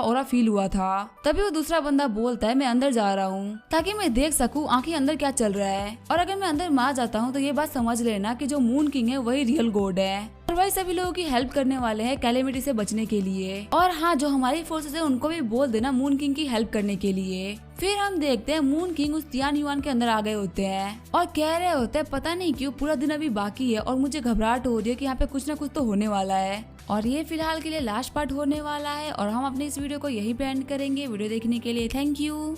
[SPEAKER 1] ऑरा फील हुआ था। तभी वो दूसरा बंदा बोलता है मैं अंदर जा रहा हूँ ताकि मैं देख सकूँ आखिर अंदर क्या चल रहा है, और अगर मैं अंदर मार जाता हूँ तो ये बात समझ लेना कि जो मून किंग है वही रियल गॉड है और वही सभी लोगों की हेल्प करने वाले हैं कैलेमिटी से बचने के लिए। और हाँ जो हमारी फोर्सेस है उनको भी बोल देना मून किंग की हेल्प करने के लिए। फिर हम देखते हैं मून किंग उस तियान युआन के अंदर आ गए होते हैं और कह रहे होते हैं पता नहीं क्यों पूरा दिन अभी बाकी है और मुझे घबराहट हो रही है कि यहाँ पे कुछ ना कुछ तो होने वाला है। और ये फिलहाल के लिए लास्ट पार्ट होने वाला है और हम अपने इस वीडियो को यही पे एंड करेंगे। वीडियो देखने के लिए थैंक यू।